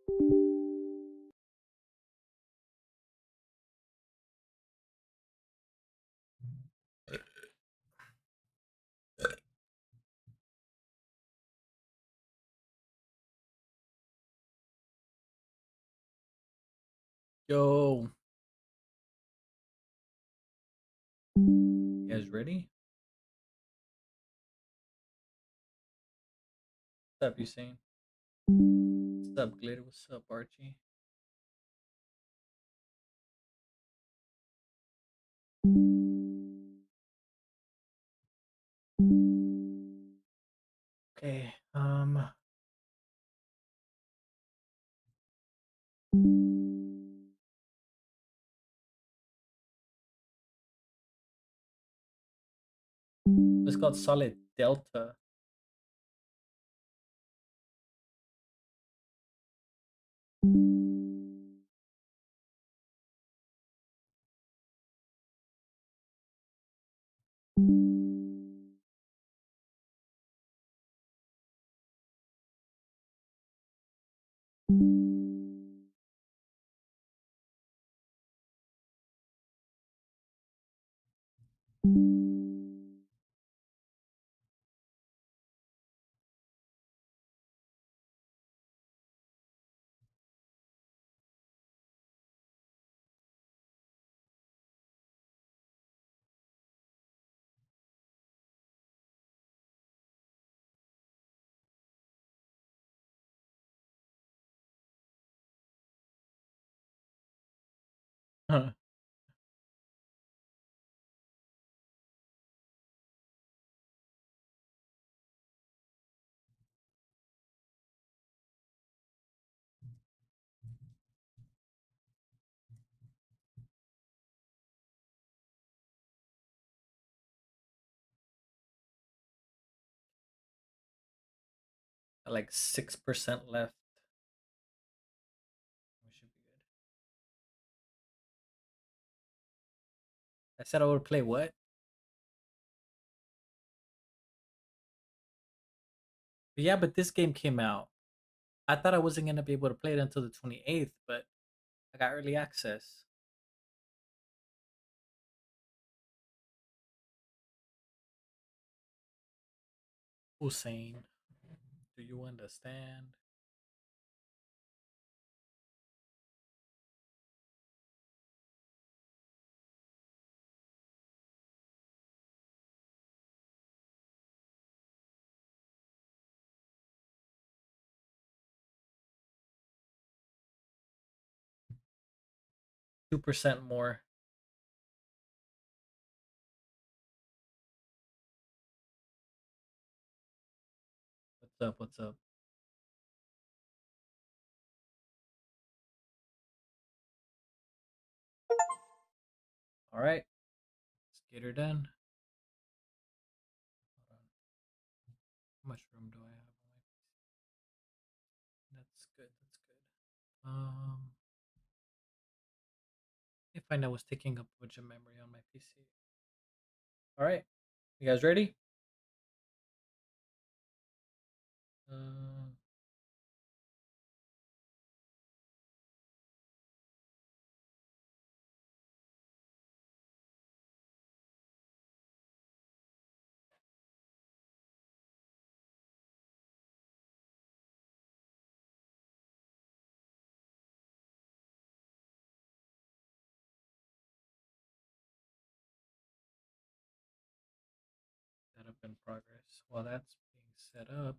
Yo, you guys ready? What's up, Usain? What's up, Glitter? What's up, Archie? Okay, let's go solid delta. Like 6% left. We should be good. I said I would play what? But yeah, but this game came out. I thought I wasn't gonna be able to play it until the 28th, but I got early access. Hussein, do you understand? Two percent more. What's up? What's up? All right, let's get her done. Hold on. How much room do I have on my That's good. That's good. If I know was taking up a bunch of memory on my PC. All right, you guys ready? Uh, Setup in progress. While that's being set up,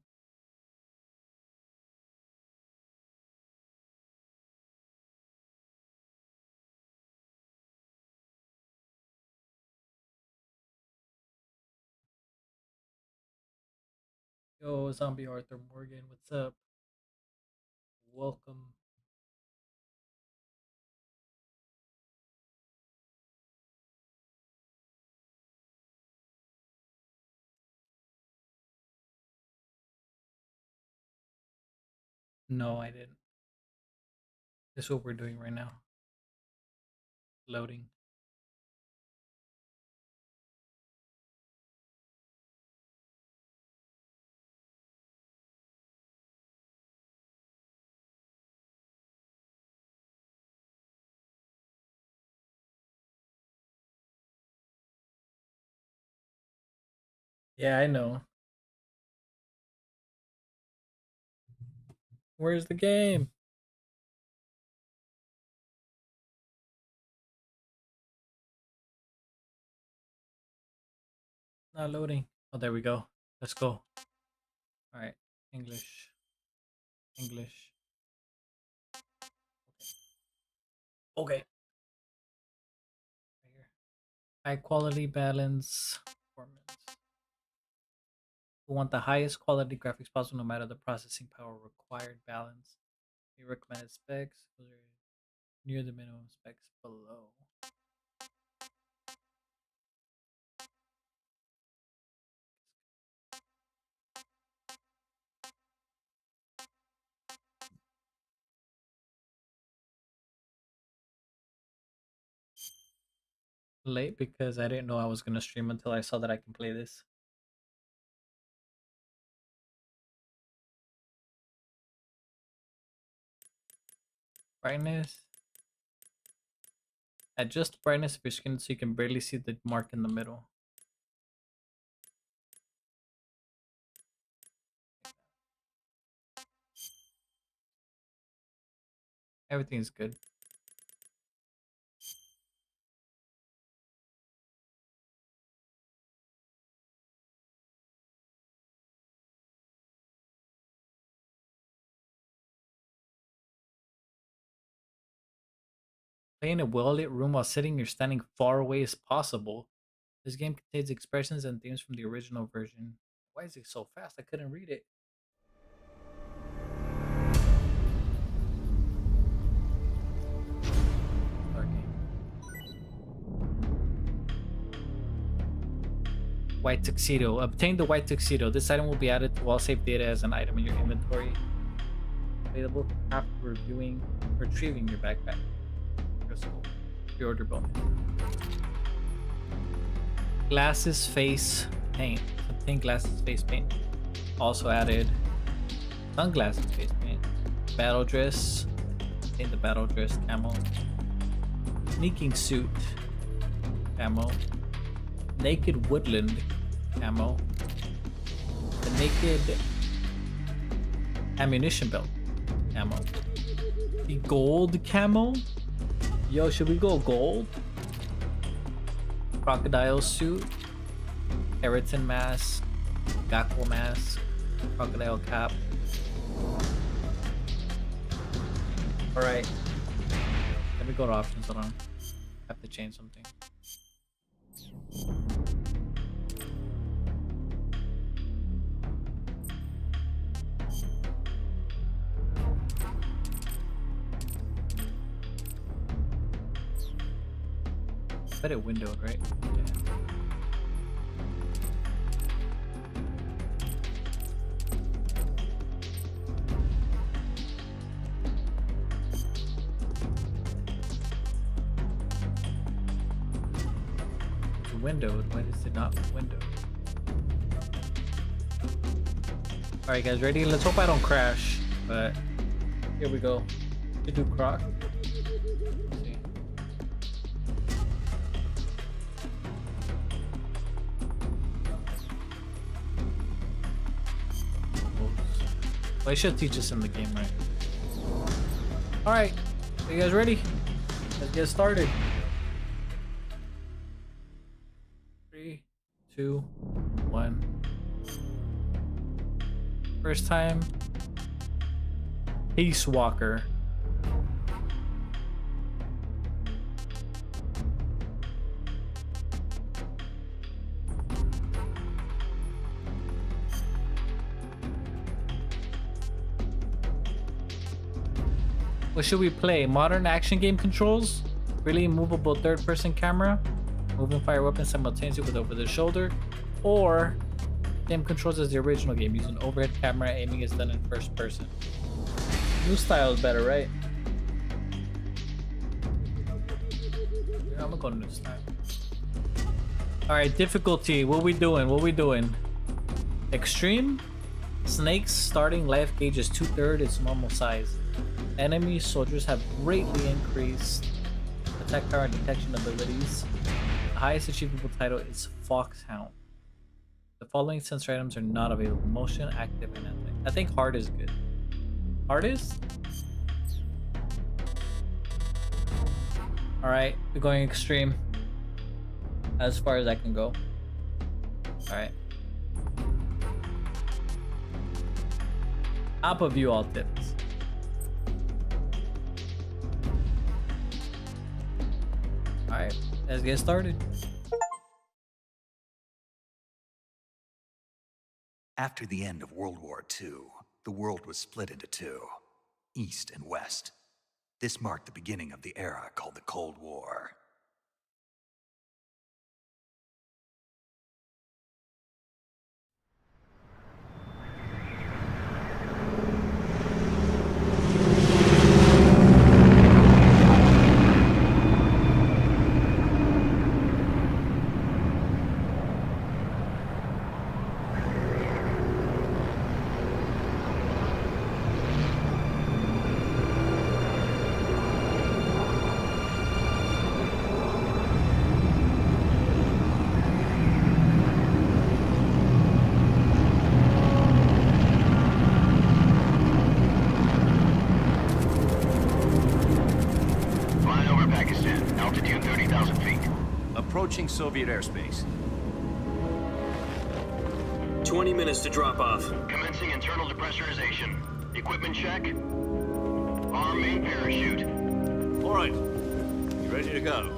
yo, Zombie Arthur Morgan, what's up? Welcome. No, I didn't. This is what we're doing right now. Loading. Yeah, I know. Where's the game? Not loading. Oh, there we go. Let's go. All right. English. English. Okay. Right here. High quality balance performance. We want the highest quality graphics possible no matter the processing power required balance. The recommended specs are near the minimum specs below. Late because I didn't know I was gonna stream until I saw that I can play this. Brightness. Adjust the brightness of your skin so you can barely see the mark in the middle. Everything's good. Play in a well-lit room while sitting or standing far away as possible. This game contains expressions and themes from the original version. Why is it so fast? I couldn't read it. Start game. White tuxedo. Obtain the white tuxedo. This item will be added to all saved data as an item in your inventory. Available after retrieving your backpack. Crystal. Pre-order bonus. Glasses face paint. Obtain glasses face paint. Also added sunglasses face paint. Battle dress. Obtain the battle dress camo. Sneaking suit camo. Naked woodland camo. The naked ammunition belt camo. The gold camo. Yo, should we go gold? Crocodile suit. Keratin mask. Gakko mask. Crocodile cap. Alright. Let me go to options. Hold on. I have to change something. I bet it windowed, right? Yeah. It's windowed. Why is it not windowed? Alright guys, ready? Let's hope I don't crash. But here we go. To do croc. Let's see. Well, it should teach us in the game, right? Alright. Are you guys ready? Let's get started. 3, 2, 1. First time. Peace Walker. What should we play? Modern action game controls? Really movable third-person camera? Moving fire weapons simultaneously with over the shoulder? Or same controls as the original game, using overhead camera, aiming is done in first person. New style is better, right? Yeah, I'm gonna go new style. Alright, difficulty. What we doing? What we doing? Extreme? Snakes starting life gauge is 2/3 its normal size. Enemy soldiers have greatly increased attack power and detection abilities. The highest achievable title is Foxhound. The The following sensor items are not available. Motion, active, and anti. I think hard is good. Hard is? Alright, we're going extreme. As far as I can go. Alright. Top of view all tips. Alright, let's get started. After the end of World War II, the world was split into two, East and West. This marked the beginning of the era called the Cold War. Approaching Soviet airspace. 20 minutes to drop off. Commencing internal depressurization. Equipment check. Arm main parachute. All right. You ready to go?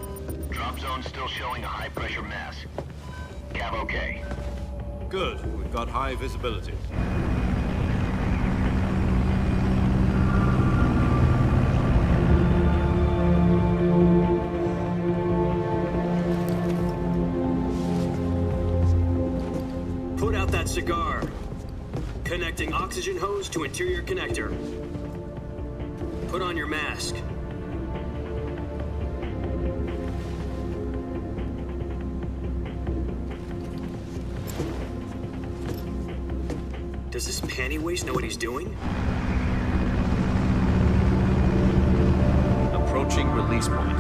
Drop zone still showing a high pressure mass. Cav okay. Good. We've got high visibility. Put out that cigar. Connecting oxygen hose to interior connector. Put on your mask. Does this panty waste know what he's doing? Approaching release point.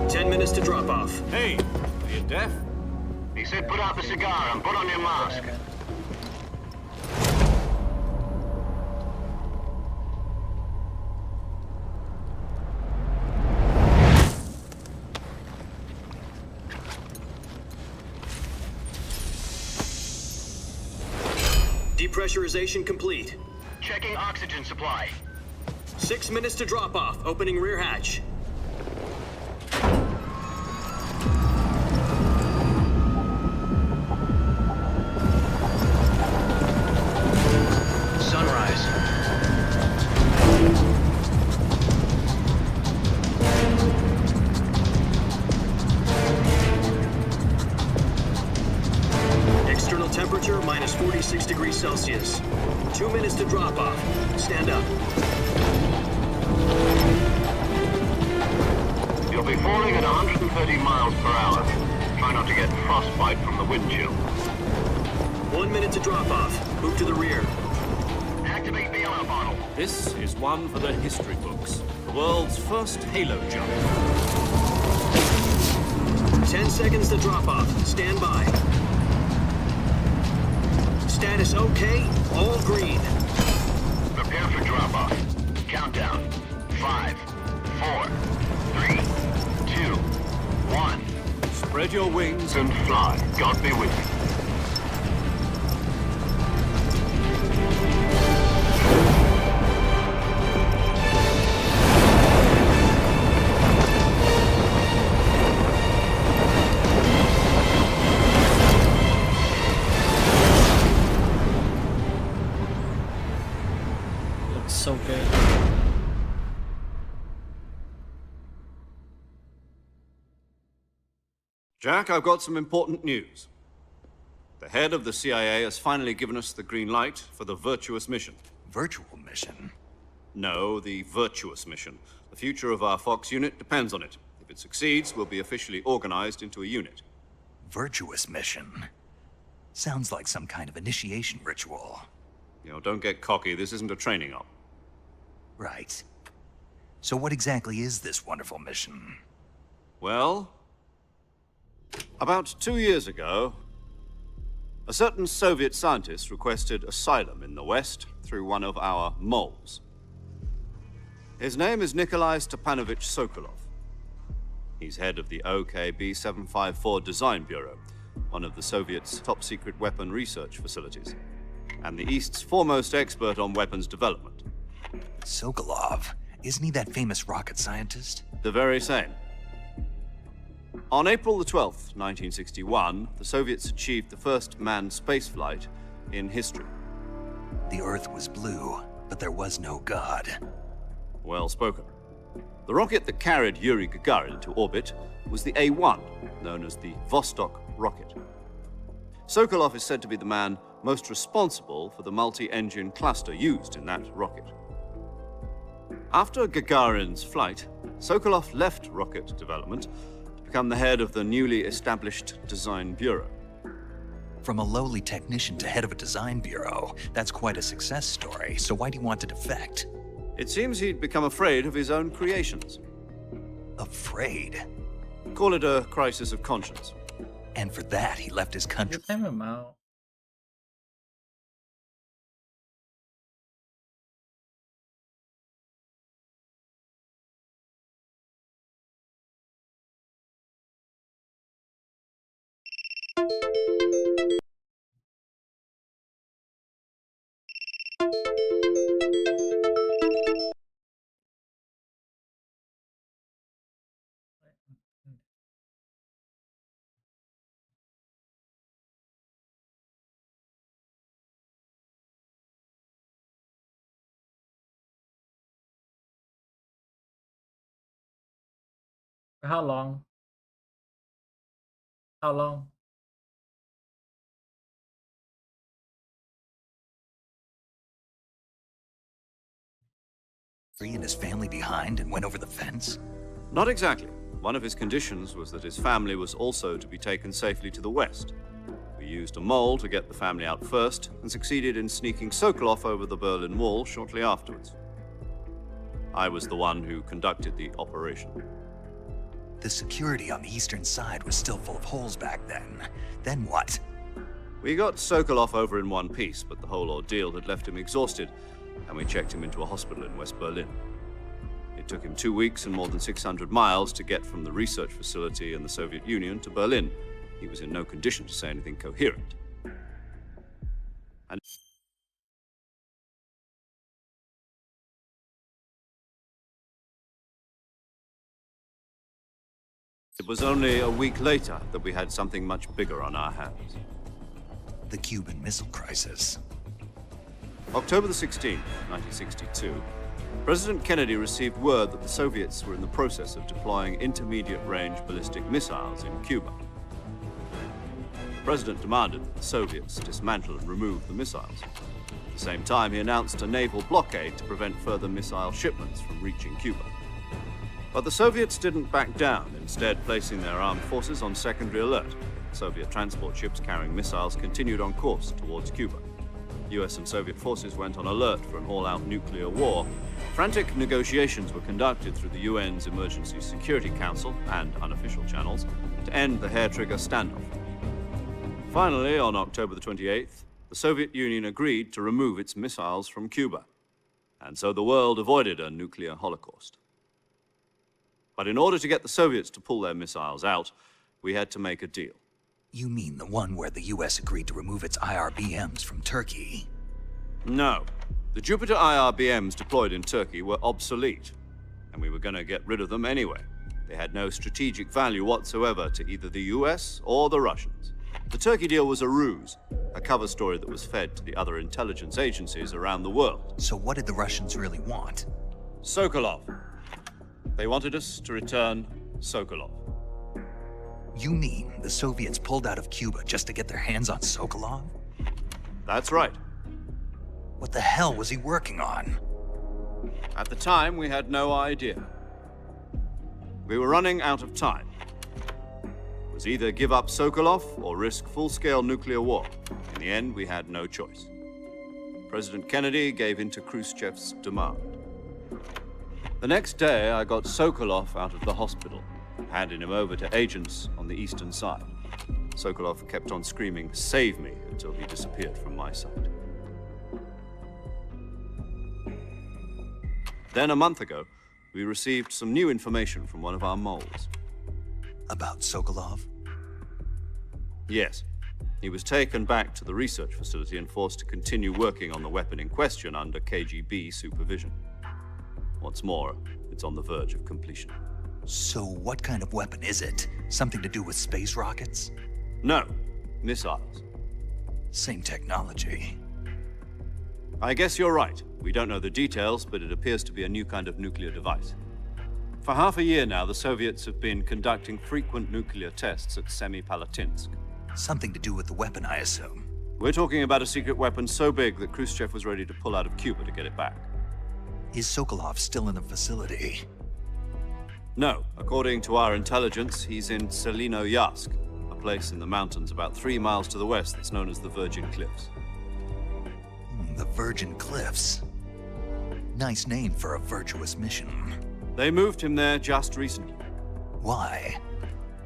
10 minutes to drop off. Hey, are you deaf? He said put out the cigar and put on your mask. Depressurization complete. Checking oxygen supply. 6 minutes to drop off. Opening rear hatch. Sunrise. External temperature minus 46 degrees Celsius. 2 minutes to drop off. Stand up. You'll be falling at 130 miles per hour. Try not to get frostbite from the wind chill. 1 minute to drop off. Move to the rear. Activate the alarm bottle. This is one for the history books. The world's first halo jump. 10 seconds to drop off. Stand by. Status okay. All green. Prepare for drop-off. Countdown. 5, 4, 3, 2, 1. Spread your wings And fly. God be with you. Looks so good. Jack, I've got some important news. The head of the CIA has finally given us the green light for the virtuous mission. Virtual mission? No, the virtuous mission. The future of our Fox unit depends on it. If it succeeds, we'll be officially organized into a unit. Virtuous mission? Sounds like some kind of initiation ritual. You know, don't get cocky. This isn't a training op. Right. So what exactly is this wonderful mission? Well, about 2 years ago, A certain Soviet scientist requested asylum in the West through one of our moles. His name is Nikolai Stepanovich Sokolov. He's head of the OKB-754 Design Bureau, one of the Soviets' top-secret weapon research facilities, and the East's foremost expert on weapons development. Sokolov, isn't he that famous rocket scientist? The very same. On April the 12th, 1961, the Soviets achieved the first manned spaceflight in history. The Earth was blue, but there was no God. Well spoken. The rocket that carried Yuri Gagarin to orbit was the A-1, known as the Vostok rocket. Sokolov is said to be the man most responsible for the multi-engine cluster used in that rocket. After Gagarin's flight, Sokolov left rocket development to become the head of the newly established Design Bureau. From a lowly technician to head of a design bureau, that's quite a success story, so why'd he want to defect? It seems he'd become afraid of his own creations. Afraid? Call it a crisis of conscience. And for that, he left his country. Time him out. For how long? How long? And his family behind and went over the fence? Not exactly. One of his conditions was that his family was also to be taken safely to the West. We used a mole to get the family out first and succeeded in sneaking Sokolov over the Berlin Wall shortly afterwards. I was the one who conducted the operation. The security on the eastern side was still full of holes back then. Then what? We got Sokolov over in one piece, but the whole ordeal had left him exhausted, and we checked him into a hospital in West Berlin. It took him 2 weeks and more than 600 miles to get from the research facility in the Soviet Union to Berlin. He was in no condition to say anything coherent. And it was only a week later that we had something much bigger on our hands. The Cuban Missile Crisis. October the 16th, 1962, President Kennedy received word that the Soviets were in the process of deploying intermediate-range ballistic missiles in Cuba. The President demanded that the Soviets dismantle and remove the missiles. At the same time, he announced a naval blockade to prevent further missile shipments from reaching Cuba. But the Soviets didn't back down, instead placing their armed forces on secondary alert. Soviet transport ships carrying missiles continued on course towards Cuba. US and Soviet forces went on alert for an all-out nuclear war. Frantic negotiations were conducted through the UN's Emergency Security Council and unofficial channels to end the hair-trigger standoff. Finally, on October the 28th, the Soviet Union agreed to remove its missiles from Cuba. And so the world avoided a nuclear holocaust. But in order to get the Soviets to pull their missiles out, we had to make a deal. You mean the one where the US agreed to remove its IRBMs from Turkey? No. The Jupiter IRBMs deployed in Turkey were obsolete, and we were going to get rid of them anyway. They had no strategic value whatsoever to either the US or the Russians. The Turkey deal was a ruse, a cover story that was fed to the other intelligence agencies around the world. So what did the Russians really want? Sokolov. They wanted us to return Sokolov. You mean the Soviets pulled out of Cuba just to get their hands on Sokolov? That's right. What the hell was he working on? At the time, we had no idea. We were running out of time. It was either give up Sokolov or risk full-scale nuclear war. In the end, we had no choice. President Kennedy gave in to Khrushchev's demand. The next day, I got Sokolov out of the hospital, handing him over to agents on the eastern side. Sokolov kept on screaming, "Save me," until he disappeared from my sight. Then, a month ago, we received some new information from one of our moles. About Sokolov? Yes. He was taken back to the research facility and forced to continue working on the weapon in question under KGB supervision. What's more, it's on the verge of completion. So what kind of weapon is it? Something to do with space rockets? No, missiles. Same technology. I guess you're right. We don't know the details, but it appears to be a new kind of nuclear device. For half a year now, the Soviets have been conducting frequent nuclear tests at Semipalatinsk. Something to do with the weapon, I assume. We're talking about a secret weapon so big that Khrushchev was ready to pull out of Cuba to get it back. Is Sokolov still in the facility? No, according to our intelligence, he's in Selinoyarsk, a place in the mountains about 3 miles to the west that's known as the Virgin Cliffs. The Virgin Cliffs. Nice name for a virtuous mission. They moved him there just recently. Why?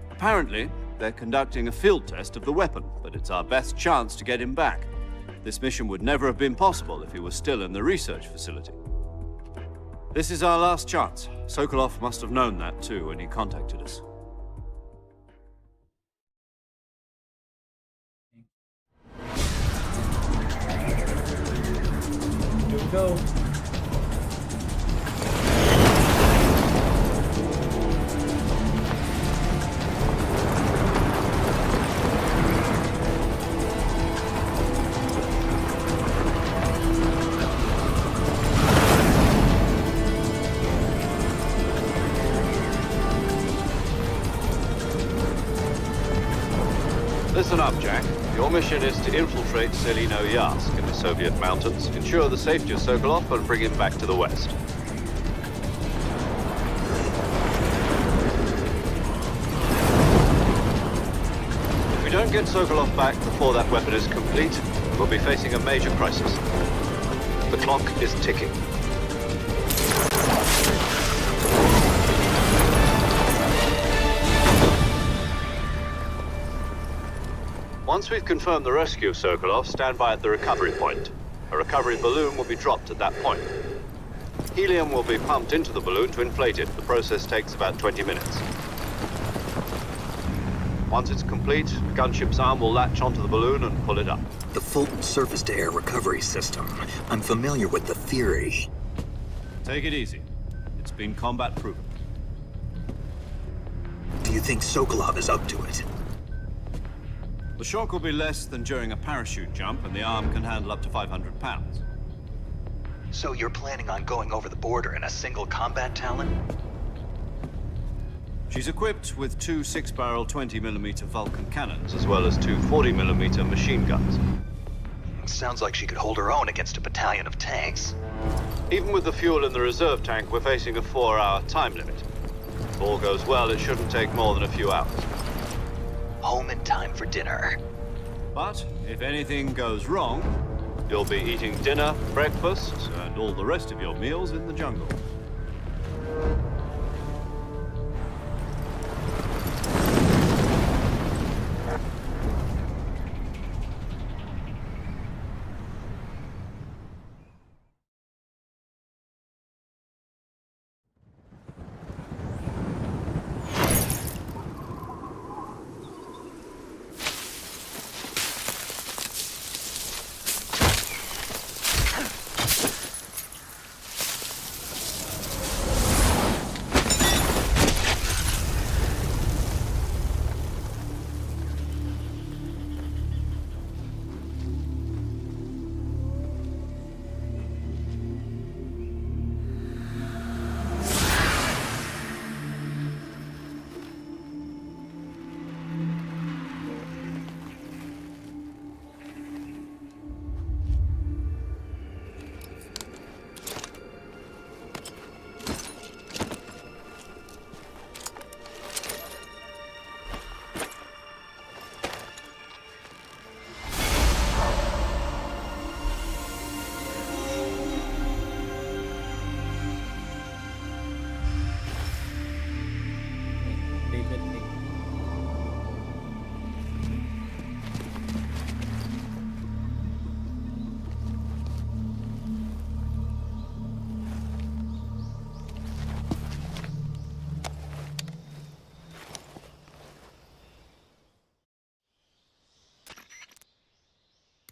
Apparently, they're conducting a field test of the weapon, but it's our best chance to get him back. This mission would never have been possible if he was still in the research facility. This is our last chance. Sokolov must have known that too when he contacted us. Here we go. Listen up, Jack. Your mission is to infiltrate Selinoyarsk in the Soviet mountains, ensure the safety of Sokolov, and bring him back to the West. If we don't get Sokolov back before that weapon is complete, we'll be facing a major crisis. The clock is ticking. Once we've confirmed the rescue of Sokolov, stand by at the recovery point. A recovery balloon will be dropped at that point. Helium will be pumped into the balloon to inflate it. The process takes about 20 minutes. Once it's complete, the gunship's arm will latch onto the balloon and pull it up. The Fulton surface-to-air recovery system. I'm familiar with the theory. Take it easy. It's been combat-proven. Do you think Sokolov is up to it? The shock will be less than during a parachute jump, and the arm can handle up to 500 pounds. So you're planning on going over the border in a single combat Talon? She's equipped with 2 6-barrel 20mm Vulcan cannons, as well as 2 40mm machine guns. Sounds like she could hold her own against a battalion of tanks. Even with the fuel in the reserve tank, we're facing a 4-hour time limit. If all goes well, it shouldn't take more than a few hours. Home in time for dinner. But if anything goes wrong, you'll be eating dinner, breakfast, and all the rest of your meals in the jungle.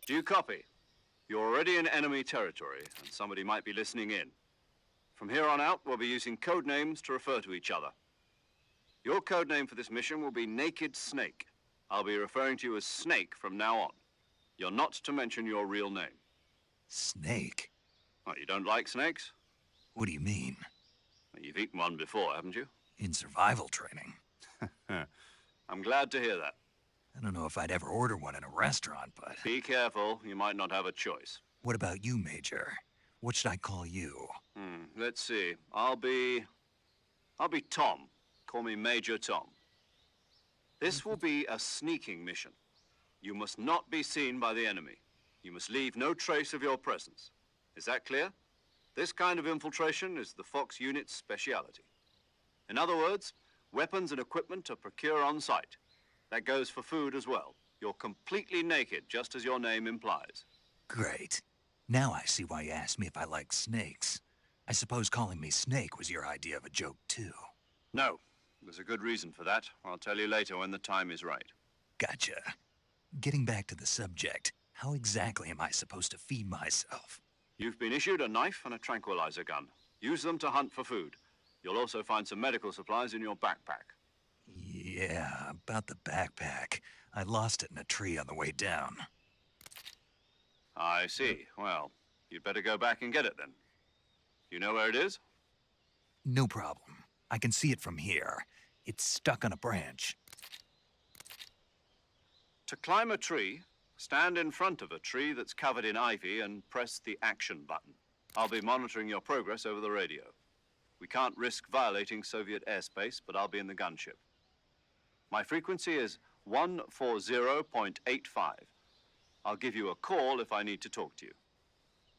Do you copy? You're already in enemy territory, and somebody might be listening in. From here on out, we'll be using code names to refer to each other. Your code name for this mission will be Naked Snake. I'll be referring to you as Snake from now on. You're not to mention your real name. Snake? What, you don't like snakes? What do you mean? You've eaten one before, haven't you? In survival training? I'm glad to hear that. I don't know if I'd ever order one in a restaurant, but... Be careful, you might not have a choice. What about you, Major? What should I call you? Let's see. I'll be Tom. Call me Major Tom. This will be a sneaking mission. You must not be seen by the enemy. You must leave no trace of your presence. Is that clear? This kind of infiltration is the Fox unit's speciality. In other words, weapons and equipment are procured on site. That goes for food as well. You're completely naked, just as your name implies. Great. Now I see why you asked me if I like snakes. I suppose calling me Snake was your idea of a joke, too. No, there's a good reason for that. I'll tell you later when the time is right. Gotcha. Getting back to the subject, how exactly am I supposed to feed myself? You've been issued a knife and a tranquilizer gun. Use them to hunt for food. You'll also find some medical supplies in your backpack. Yeah, about the backpack. I lost it in a tree on the way down. I see. Well, you'd better go back and get it then. You know where it is? No problem. I can see it from here. It's stuck on a branch. To climb a tree, stand in front of a tree that's covered in ivy and press the action button. I'll be monitoring your progress over the radio. We can't risk violating Soviet airspace, but I'll be in the gunship. My frequency is 140.85. I'll give you a call if I need to talk to you.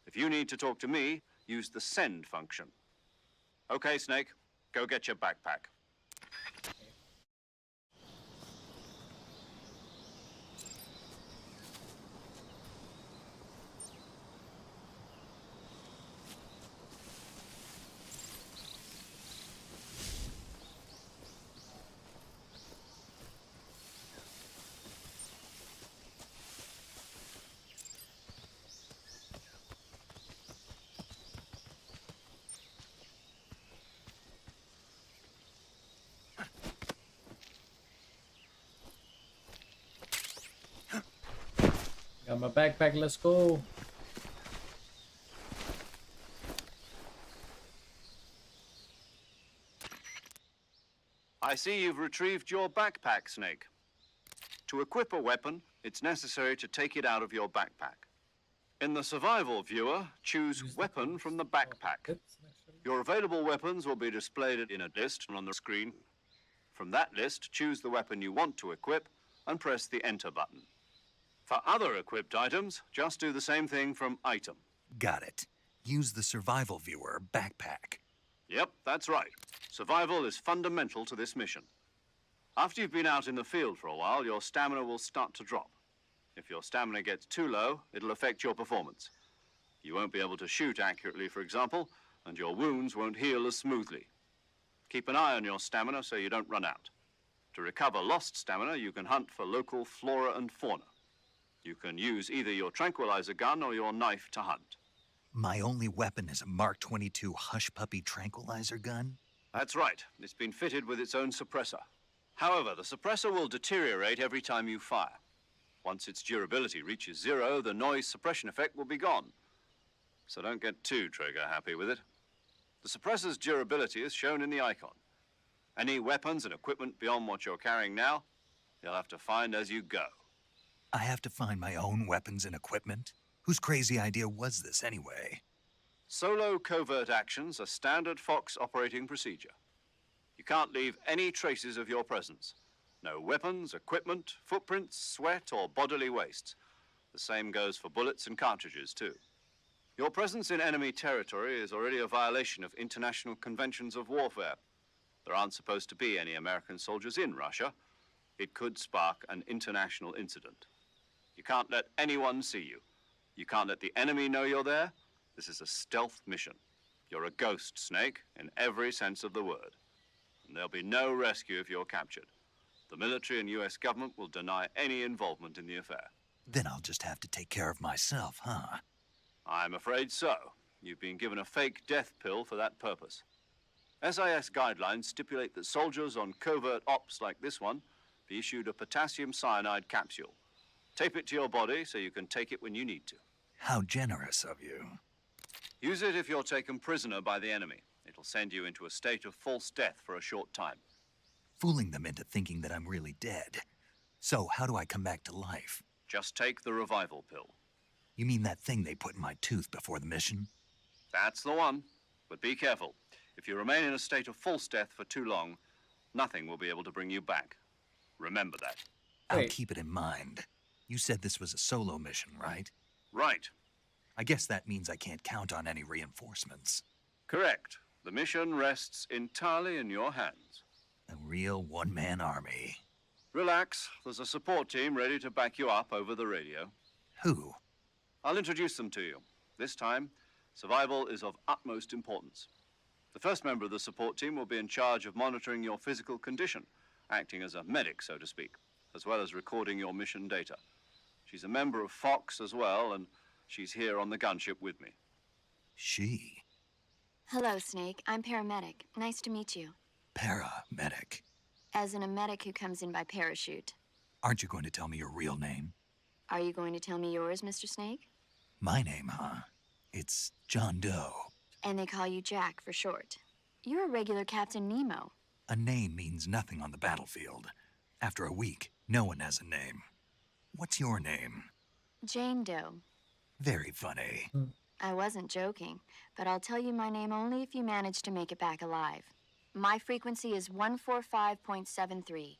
If you need to talk to me, use the send function. Okay, Snake, go get your backpack. Got my backpack, let's go. I see you've retrieved your backpack, Snake. To equip a weapon, it's necessary to take it out of your backpack. In the survival viewer, choose weapon from the backpack. Your available weapons will be displayed in a list on the screen. From that list, choose the weapon you want to equip and press the enter button. For other equipped items, just do the same thing from item. Got it. Use the survival viewer backpack. Yep, that's right. Survival is fundamental to this mission. After you've been out in the field for a while, your stamina will start to drop. If your stamina gets too low, it'll affect your performance. You won't be able to shoot accurately, for example, and your wounds won't heal as smoothly. Keep an eye on your stamina so you don't run out. To recover lost stamina, you can hunt for local flora and fauna. You can use either your tranquilizer gun or your knife to hunt. My only weapon is a Mark 22 Hush Puppy tranquilizer gun? That's right. It's been fitted with its own suppressor. However, the suppressor will deteriorate every time you fire. Once its durability reaches 0, the noise suppression effect will be gone. So don't get too trigger happy with it. The suppressor's durability is shown in the icon. Any weapons and equipment beyond what you're carrying now, you'll have to find as you go. I have to find my own weapons and equipment? Whose crazy idea was this, anyway? Solo covert actions are standard Fox operating procedure. You can't leave any traces of your presence. No weapons, equipment, footprints, sweat, or bodily waste. The same goes for bullets and cartridges, too. Your presence in enemy territory is already a violation of international conventions of warfare. There aren't supposed to be any American soldiers in Russia. It could spark an international incident. You can't let anyone see you. You can't let the enemy know you're there. This is a stealth mission. You're a ghost, Snake, in every sense of the word. And there'll be no rescue if you're captured. The military and US government will deny any involvement in the affair. Then I'll just have to take care of myself, huh? I'm afraid so. You've been given a fake death pill for that purpose. SIS guidelines stipulate that soldiers on covert ops like this one be issued a potassium cyanide capsule. Tape it to your body so you can take it when you need to. How generous of you. Use it if you're taken prisoner by the enemy. It'll send you into a state of false death for a short time. Fooling them into thinking that I'm really dead. So how do I come back to life? Just take the revival pill. You mean that thing they put in my tooth before the mission? That's the one. But be careful. If you remain in a state of false death for too long, nothing will be able to bring you back. Remember that. I'll Wait. keep it in mind. You said this was a solo mission, right? Right. I guess that means I can't count on any reinforcements. Correct. The mission rests entirely in your hands. A real one-man army. Relax. There's a support team ready to back you up over the radio. Who? I'll introduce them to you. This time, survival is of utmost importance. The first member of the support team will be in charge of monitoring your physical condition, acting as a medic, so to speak, as well as recording your mission data. She's a member of Fox as well, and she's here on the gunship with me. She. Hello, Snake. I'm paramedic. Nice to meet you. Paramedic. As in a medic who comes in by parachute. Aren't you going to tell me your real name? Are you going to tell me yours, Mr. Snake? My name, huh? It's John Doe. And they call you Jack for short. You're a regular Captain Nemo. A name means nothing on the battlefield. After a week, no one has a name. What's your name? Jane Doe. Very funny. I wasn't joking, but I'll tell you my name only if you manage to make it back alive. My frequency is 145.73.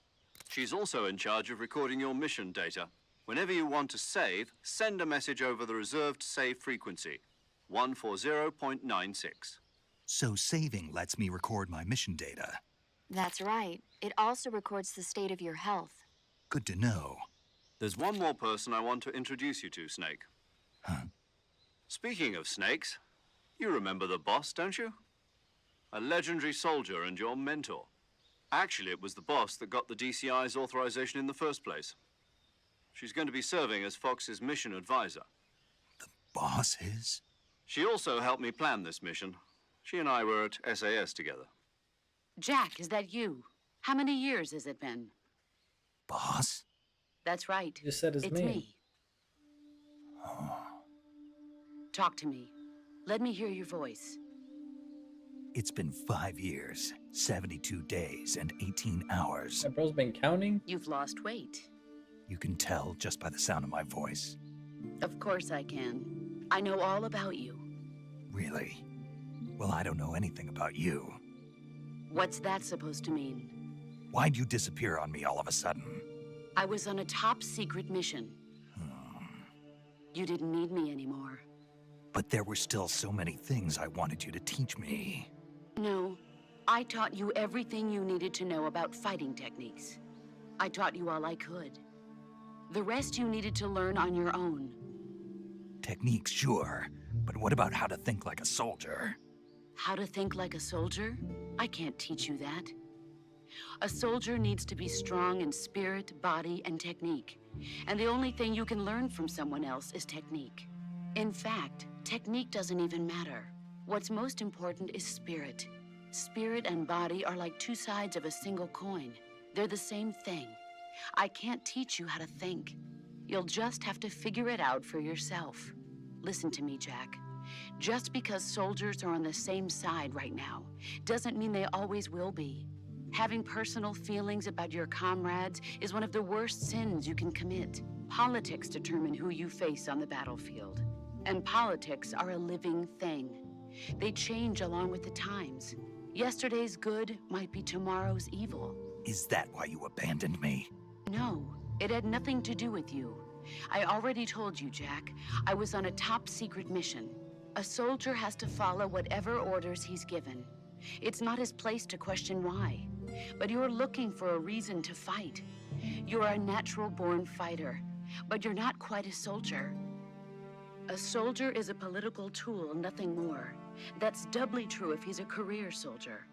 She's also in charge of recording your mission data. Whenever you want to save, send a message over the reserved save frequency, 140.96. So saving lets me record my mission data. That's right. It also records the state of your health. Good to know. There's one more person I want to introduce you to, Snake. Huh? Speaking of snakes, you remember the boss, don't you? A legendary soldier and your mentor. Actually, it was the boss that got the DCI's authorization in the first place. She's going to be serving as Fox's mission advisor. Boss is? She also helped me plan this mission. She and I were at SAS together. Jack, is that you? How many years has it been? Boss? That's right. You just said his it's name. me. Talk to me. Let me hear your voice. It's been 5 years, 72 days, and 18 hours. That bro's been counting? You've lost weight. You can tell just by the sound of my voice. Of course I can. I know all about you. Really? Well, I don't know anything about you. What's that supposed to mean? Why'd you disappear on me all of a sudden? I was on a top secret mission. You didn't need me anymore. But there were still so many things I wanted you to teach me. No, I taught you everything you needed to know about fighting techniques. I taught you all I could. The rest you needed to learn on your own. Techniques, sure. But what about how to think like a soldier? How to think like a soldier? I can't teach you that. A soldier needs to be strong in spirit, body, and technique. And the only thing you can learn from someone else is technique. In fact, technique doesn't even matter. What's most important is spirit. Spirit and body are like two sides of a single coin. They're the same thing. I can't teach you how to think. You'll just have to figure it out for yourself. Listen to me, Jack. Just because soldiers are on the same side right now doesn't mean they always will be. Having personal feelings about your comrades is one of the worst sins you can commit. Politics determine who you face on the battlefield. And politics are a living thing. They change along with the times. Yesterday's good might be tomorrow's evil. Is that why you abandoned me? No, it had nothing to do with you. I already told you, Jack. I was on a top secret mission. A soldier has to follow whatever orders he's given. It's not his place to question why. But you're looking for a reason to fight. You're a natural-born fighter, but you're not quite a soldier. A soldier is a political tool, nothing more. That's doubly true if he's a career soldier.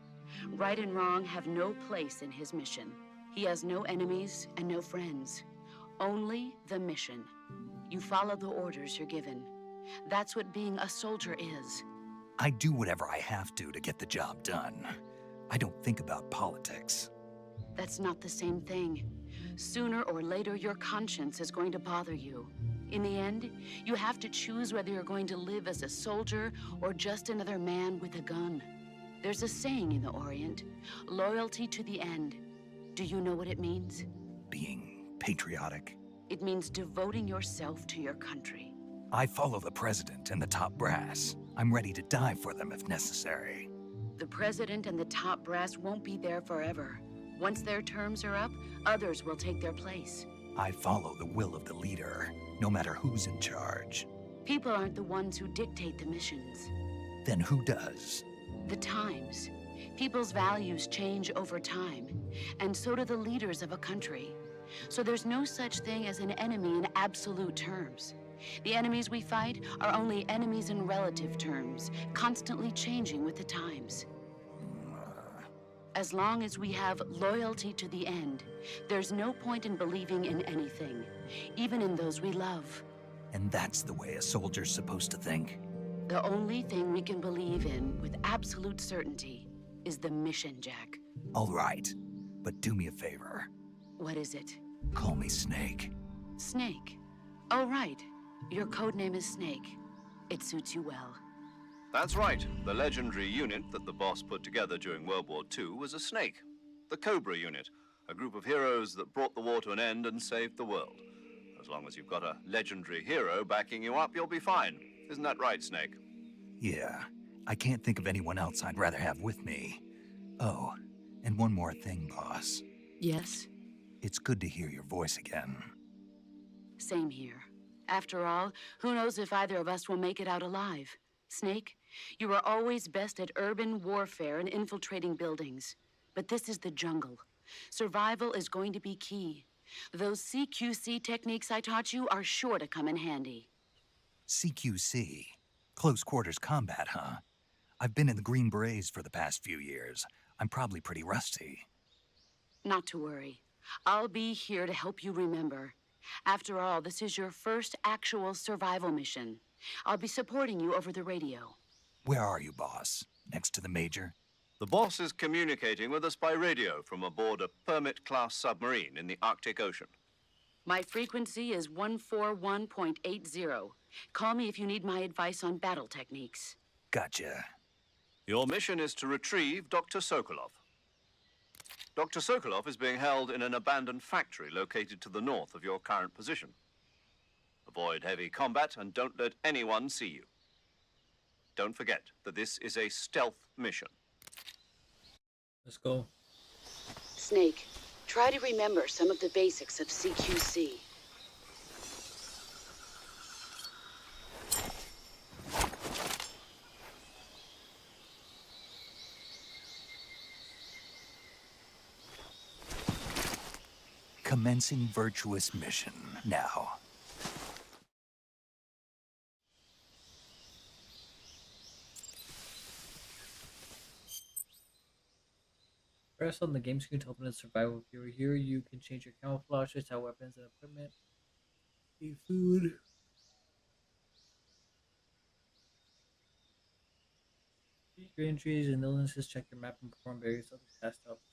Right and wrong have no place in his mission. He has no enemies and no friends. Only the mission. You follow the orders you're given. That's what being a soldier is. I do whatever I have to get the job done. I don't think about politics. That's not the same thing. Sooner or later, your conscience is going to bother you. In the end, you have to choose whether you're going to live as a soldier or just another man with a gun. There's a saying in the Orient, loyalty to the end. Do you know what it means? Being patriotic. It means devoting yourself to your country. I follow the president and the top brass. I'm ready to die for them if necessary. The president and the top brass won't be there forever. Once their terms are up, others will take their place. I follow the will of the leader, no matter who's in charge. People aren't the ones who dictate the missions. Then who does? The times. People's values change over time, and so do the leaders of a country. So there's no such thing as an enemy in absolute terms. The enemies we fight are only enemies in relative terms, constantly changing with the times. As long as we have loyalty to the end, there's no point in believing in anything, even in those we love. And that's the way a soldier's supposed to think? The only thing we can believe in with absolute certainty is the mission, Jack. All right, but do me a favor. What is it? Call me Snake. Snake. Oh, right. Your codename is Snake. It suits you well. That's right. The legendary unit that the boss put together during World War II was a snake. The Cobra unit, a group of heroes that brought the war to an end and saved the world. As long as you've got a legendary hero backing you up, you'll be fine. Isn't that right, Snake? Yeah, I can't think of anyone else I'd rather have with me. Oh, and one more thing, boss. Yes? It's good to hear your voice again. Same here. After all, who knows if either of us will make it out alive? Snake, you are always best at urban warfare and infiltrating buildings. But this is the jungle. Survival is going to be key. Those CQC techniques I taught you are sure to come in handy. CQC? Close quarters combat, huh? I've been in the Green Berets for the past few years. I'm probably pretty rusty. Not to worry. I'll be here to help you remember. After all, this is your first actual survival mission. I'll be supporting you over the radio. Where are you, boss? Next to the Major? The boss is communicating with us by radio from aboard a Permit-class submarine in the Arctic Ocean. My frequency is 141.80. Call me if you need my advice on battle techniques. Gotcha. Your mission is to retrieve Dr. Sokolov. Dr. Sokolov is being held in an abandoned factory located to the north of your current position. Avoid heavy combat and don't let anyone see you. Don't forget that this is a stealth mission. Let's go. Snake, try to remember some of the basics of CQC. Commencing virtuous mission now. Press on the game screen to open the survival viewer. Here you can change your camouflage, how weapons and equipment, eat food. Treat your injuries and illnesses, check your map, and perform various other tasks to help you.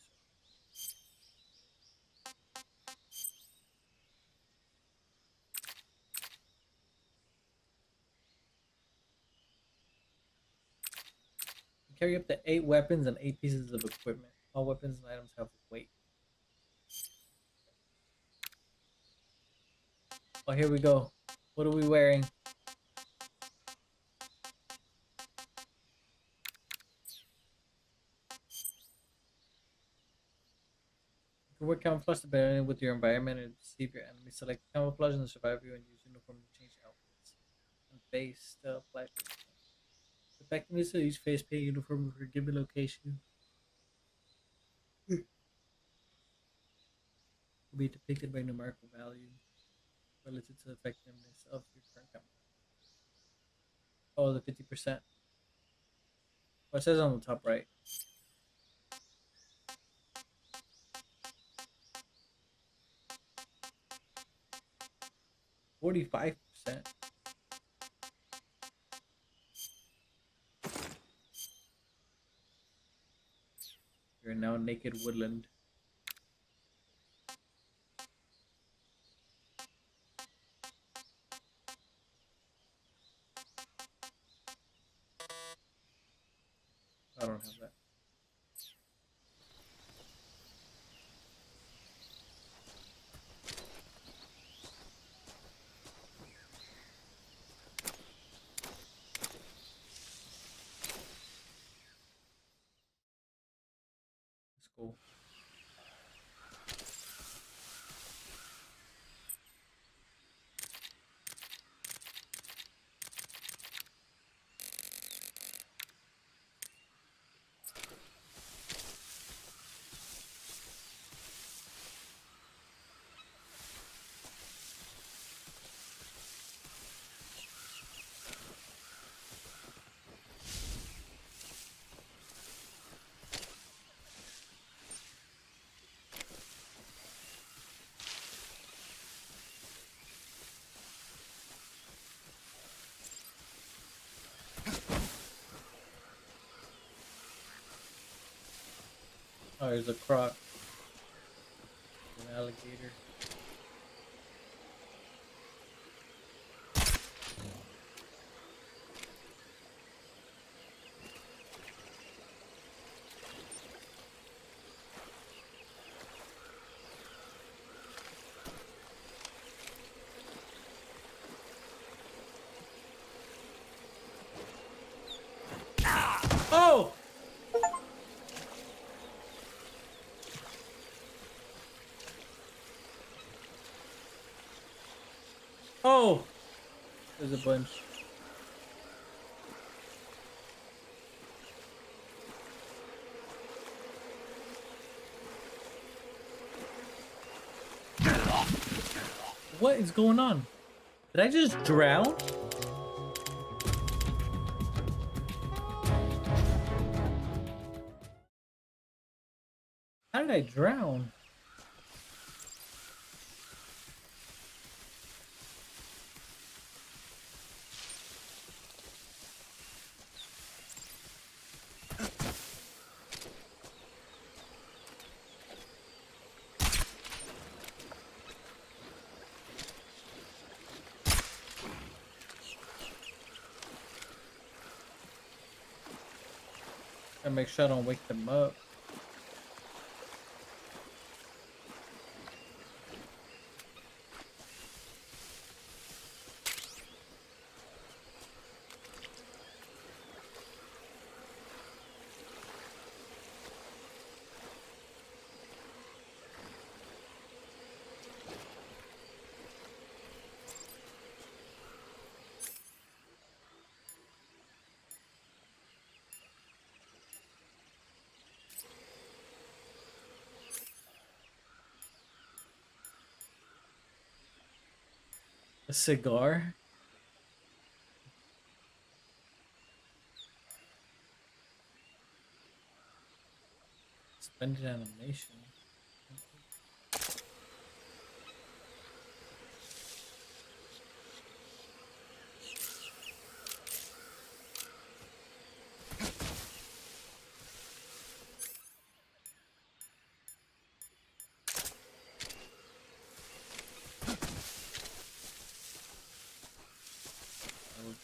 Carry up to 8 weapons and 8 pieces of equipment. All weapons and items have weight. Oh, here we go. What are we wearing? You can wear camouflage to blend in with your environment and deceive your enemies. Select camouflage and survive you and use uniform to change outfits. And base the flash. Effectiveness of each face paint uniform for a given location will be depicted by numerical value relative to the effectiveness of your current camouflage. Oh, the 50%. Well, it says on the top right. 45%. You're now naked woodland. I don't have that. That's cool. Oh, there's a croc. An alligator. Oh! Oh! There's a bunch. What is going on? Did I just drown? How did I drown? Gotta make sure I don't wake them up. A cigar? Suspended animation.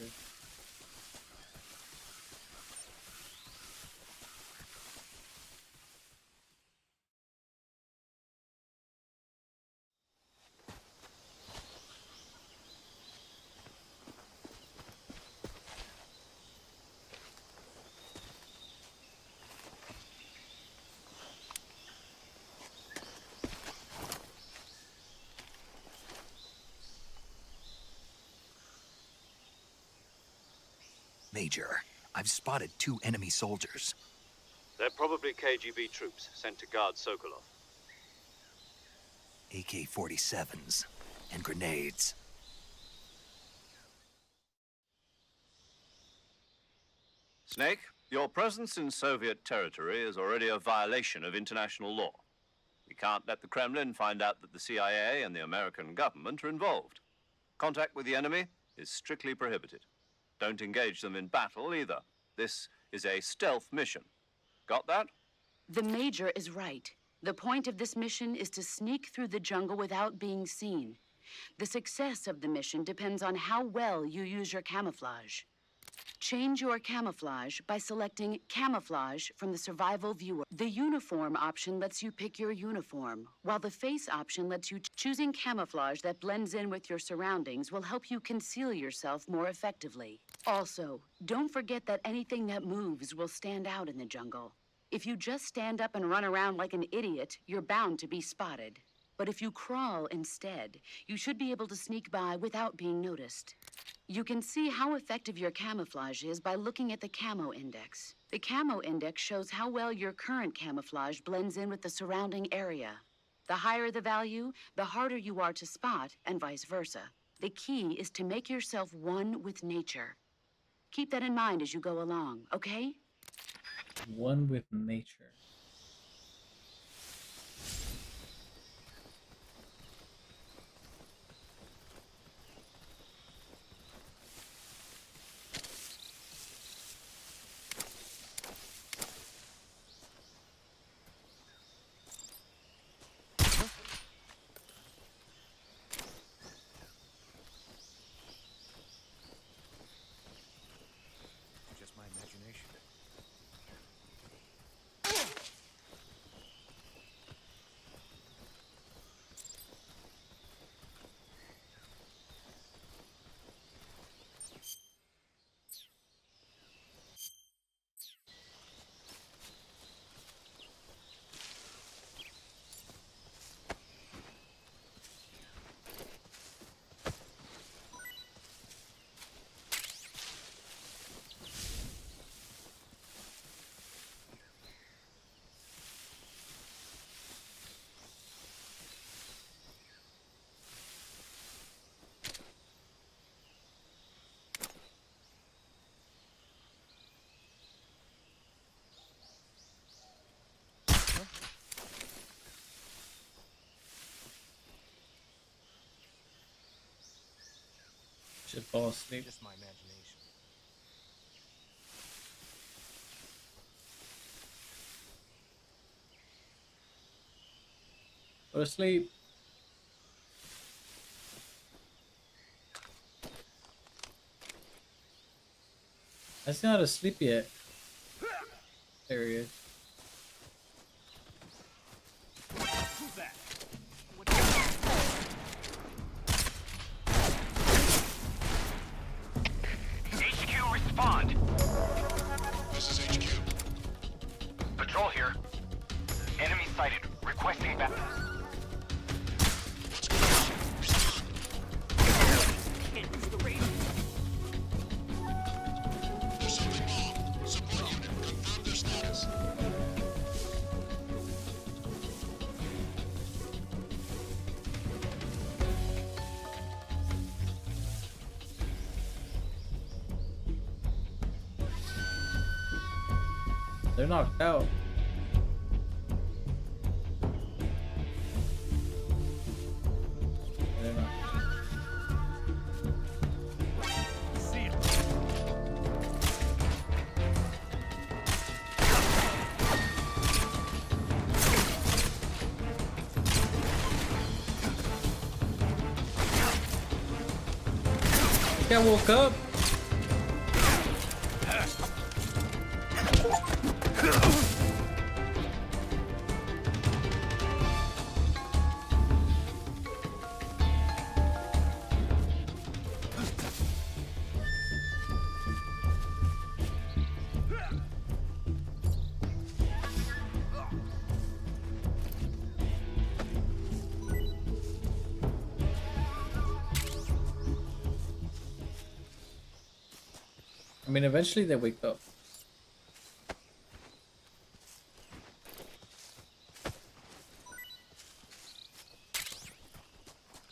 Okay. Major, I've spotted 2 enemy soldiers. They're probably KGB troops sent to guard Sokolov. AK-47s and grenades. Snake, your presence in Soviet territory is already a violation of international law. We can't let the Kremlin find out that the CIA and the American government are involved. Contact with the enemy is strictly prohibited. Don't engage them in battle either. This is a stealth mission. Got that? The Major is right. The point of this mission is to sneak through the jungle without being seen. The success of the mission depends on how well you use your camouflage. Change your camouflage by selecting Camouflage from the Survival Viewer. The Uniform option lets you pick your uniform, while the Face option lets you choosing camouflage that blends in with your surroundings will help you conceal yourself more effectively. Also, don't forget that anything that moves will stand out in the jungle. If you just stand up and run around like an idiot, you're bound to be spotted. But if you crawl instead, you should be able to sneak by without being noticed. You can see how effective your camouflage is by looking at the camo index. The camo index shows how well your current camouflage blends in with the surrounding area. The higher the value, the harder you are to spot, and vice versa. The key is to make yourself one with nature. Keep that in mind as you go along, okay? One with nature. Just my imagination. Should fall asleep. Just my imagination. Go to sleep. That's not asleep yet. There he is. HQ, respond. This is HQ. Patrol here. Enemy sighted. Requesting back. What's going on? Respond. There's something wrong. Support unit, confirm their status. They're knocked out. They're not. That woke up. I mean, eventually they wake up.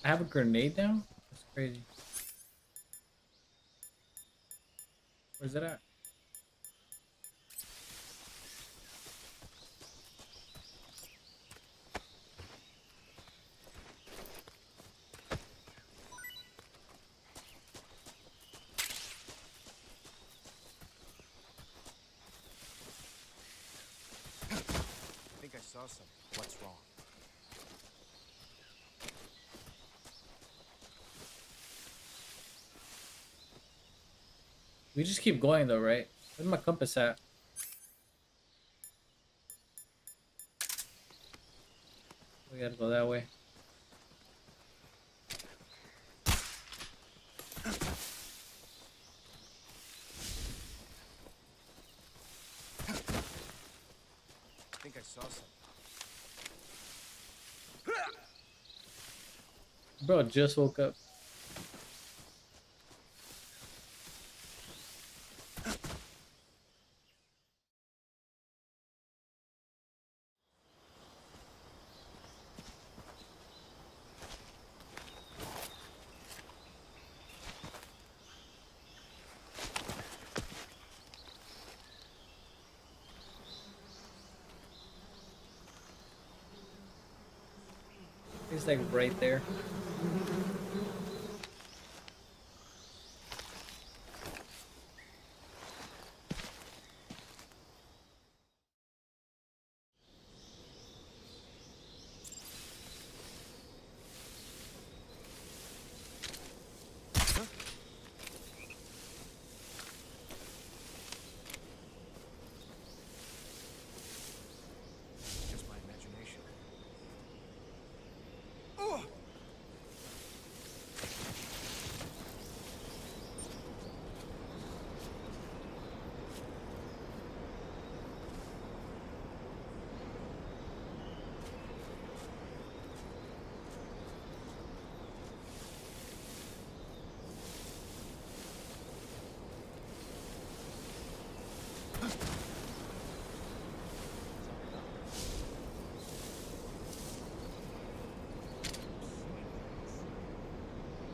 I have a grenade now? That's crazy. Where's it at? What's wrong? We just keep going though, right? Where's my compass at? We gotta go that way. I think I saw something. Bro, just woke up. He's like right there. Just my imagination.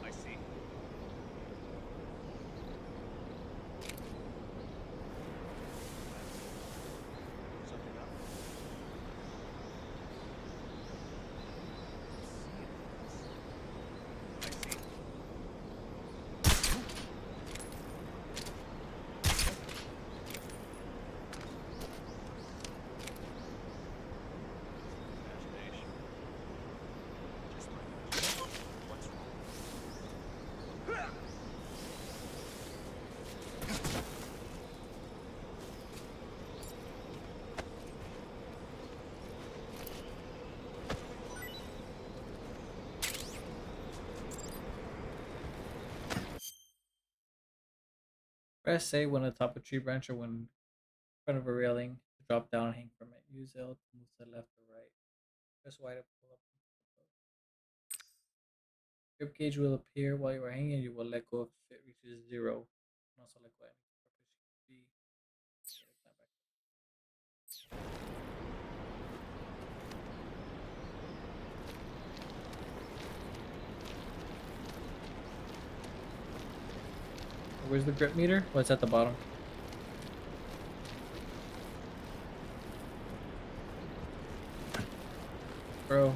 I see. Something up. I see. Imagination. Just my imagination. What's wrong? Press A when atop a tree branch or when in front of a railing to drop down and hang from it. Use L to move to the left or right. Press Y to pull up. Grip gauge will appear while you are hanging. You will let go if it reaches 0. And also let go any push B. Where's the grip meter? What's at the bottom? Bro.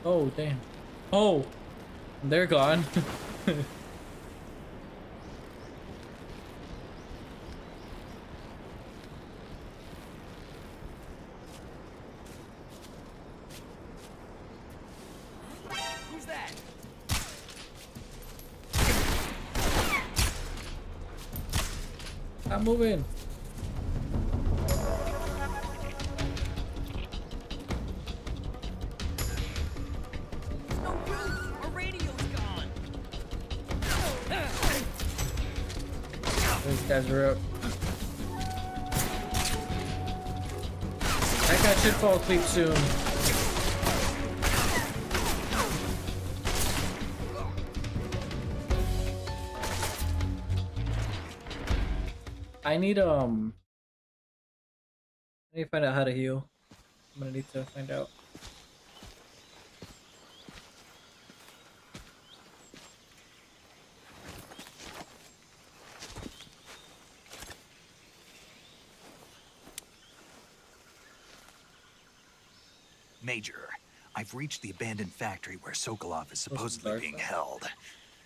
Oh, damn. Oh! They're gone. Who's that? I'm moving. These guys are up. That guy should fall asleep soon. I need to find out how to heal. I'm gonna need to find out. Major, I've reached the abandoned factory where Sokolov is supposedly being held.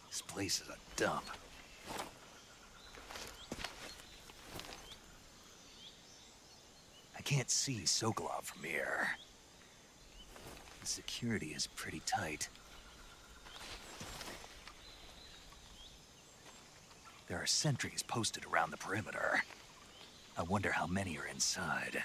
This place is a dump. I can't see Sokolov from here. The security is pretty tight. There are sentries posted around the perimeter. I wonder how many are inside.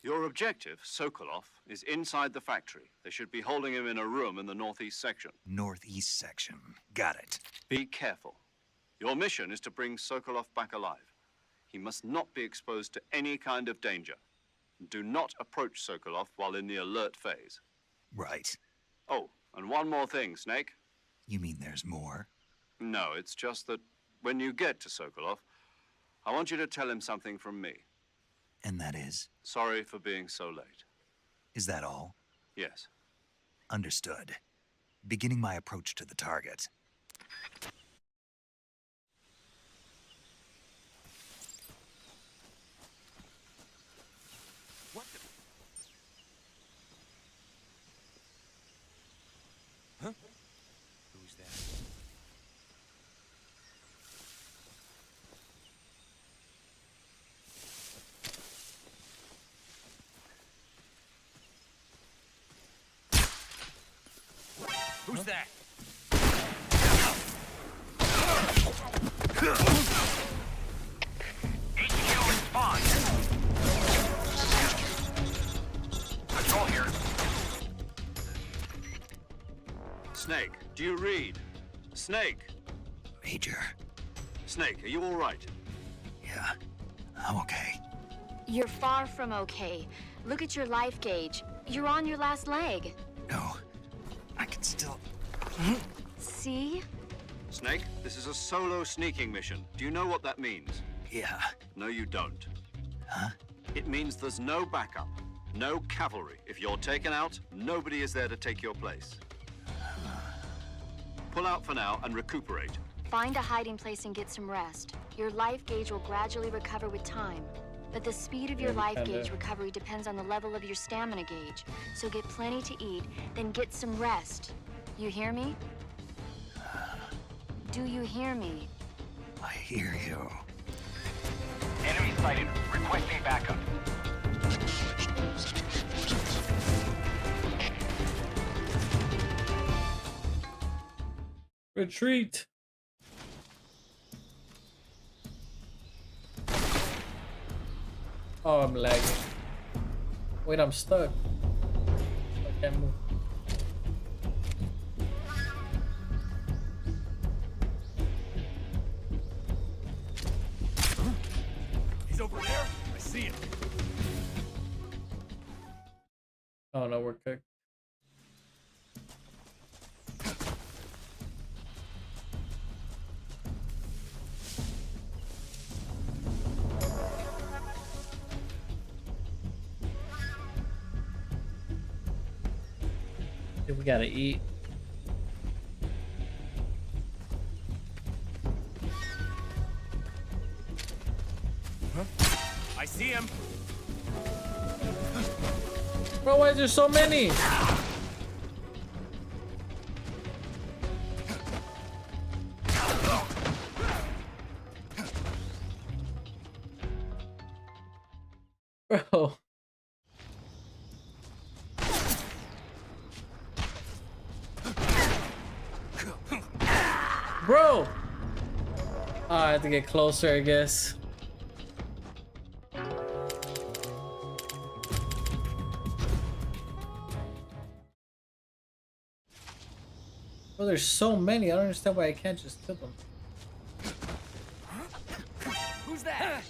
Your objective, Sokolov, is inside the factory. They should be holding him in a room in the northeast section. Northeast section. Got it. Be careful. Your mission is to bring Sokolov back alive. He must not be exposed to any kind of danger. Do not approach Sokolov while in the alert phase. Right. Oh, and one more thing, Snake. You mean there's more? No, it's just that when you get to Sokolov, I want you to tell him something from me. And that is? Sorry for being so late. Is that all? Yes. Understood. Beginning my approach to the target. What the? Huh? Who's that? Who's that? HQ is fine. Control here. Snake, do you read? Snake! Major. Snake, are you all right? Yeah, I'm okay. You're far from okay. Look at your life gauge. You're on your last leg. No, I can still... See? Snake, this is a solo sneaking mission. Do you know what that means? Yeah. No, you don't. Huh? It means there's no backup, no cavalry. If you're taken out, nobody is there to take your place. Pull out for now and recuperate. Find a hiding place and get some rest. Your life gauge will gradually recover with time. But the speed of your life gauge recovery depends on the level of your stamina gauge. So get plenty to eat, then get some rest. You hear me? Do you hear me? I hear you. Enemy sighted. Requesting backup. Retreat. Oh, I'm lagging. Wait, I'm stuck. I can't move. He's over there. I see him. Oh no, we're cooked. We gotta eat. Huh? I see him. Bro, why is there so many? Bro. Bro! Oh, I have to get closer, I guess. Bro, there's so many. I don't understand why I can't just kill them. Who's that?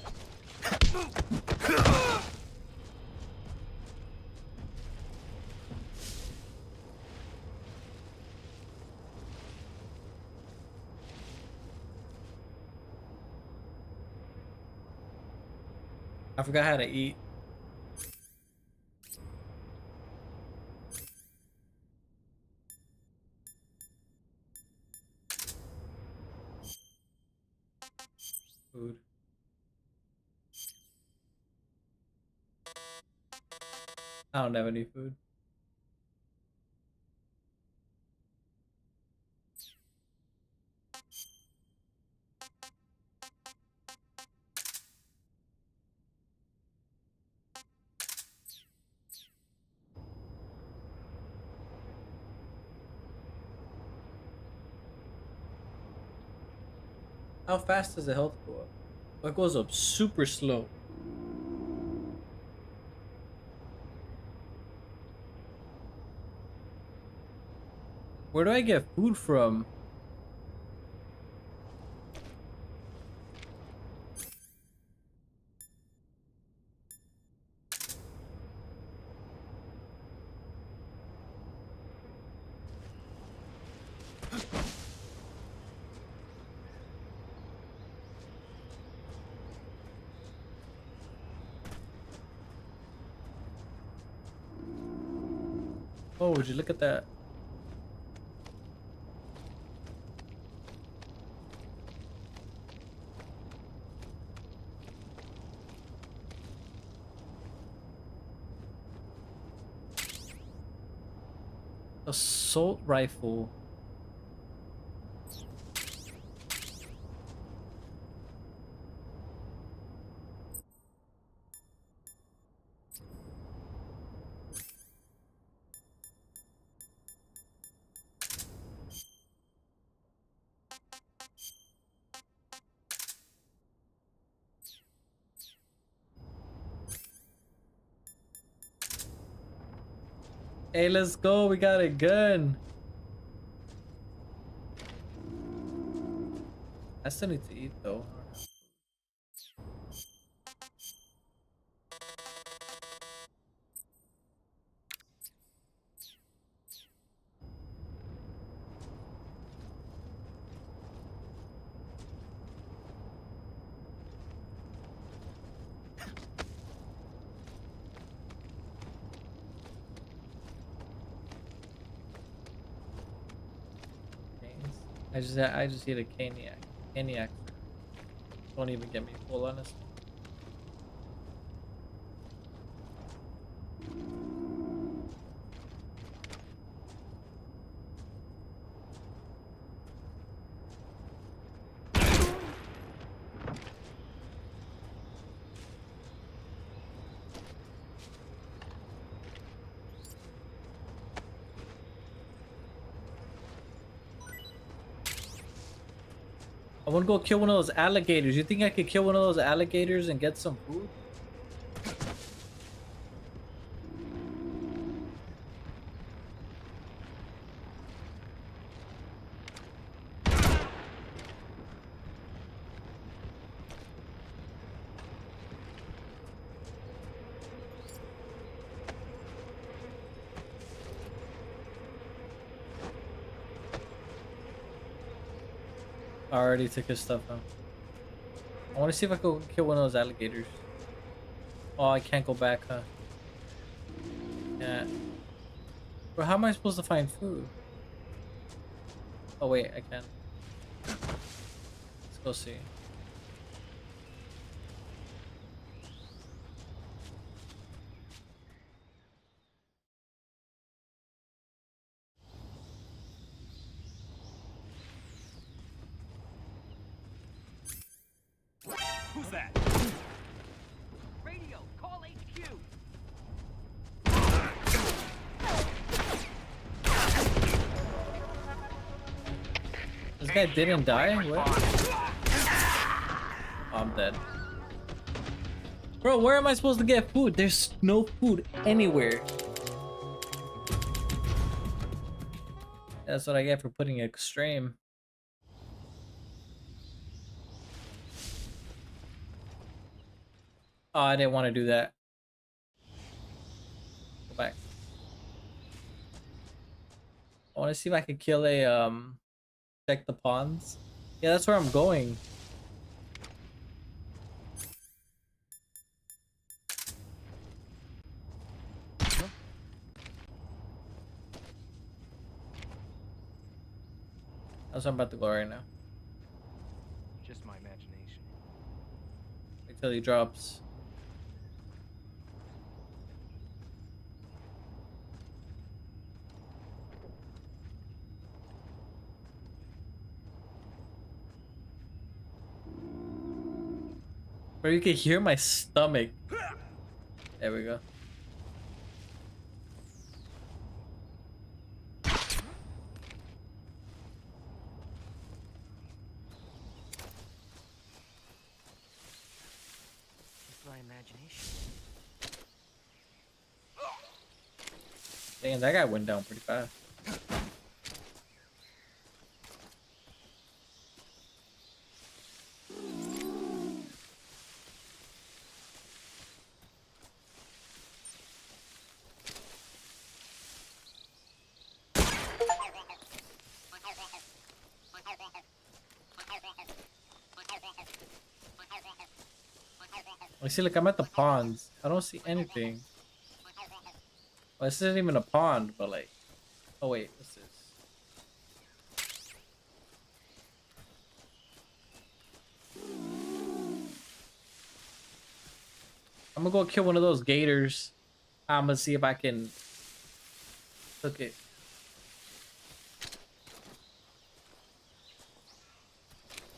I forgot how to eat. Food. I don't have any food. How fast does the health go up? It goes up super slow. Where do I get food from? Oh, would you look at that? Assault rifle. Hey, let's go. We got a gun. I still need to eat though. I just need a caniac. Caniac. Don't even get me full, honestly. I want to go kill one of those alligators. You think I could kill one of those alligators and get some food? I already took his stuff out. I want to see if I can kill one of those alligators. Oh, I can't go back, huh? Yeah. Bro, how am I supposed to find food? Oh wait, I can. Let's go see. Who's that? Radio, call HQ. This guy didn't die? What? Oh, I'm dead. Bro, where am I supposed to get food? There's no food anywhere. That's what I get for putting extreme. Oh, I didn't want to do that. Go back. I want to see if I could kill a, check the ponds. Yeah, that's where I'm going. That's where I'm about to go right now. Just my imagination. Wait till he drops. Or you can hear my stomach. There we go. It's my imagination. Damn, that guy went down pretty fast. I see, like, I'm at the ponds. I don't see anything. Well, this isn't even a pond, but like... Oh, wait, what's this? I'm gonna go kill one of those gators. I'm gonna see if I can hook it.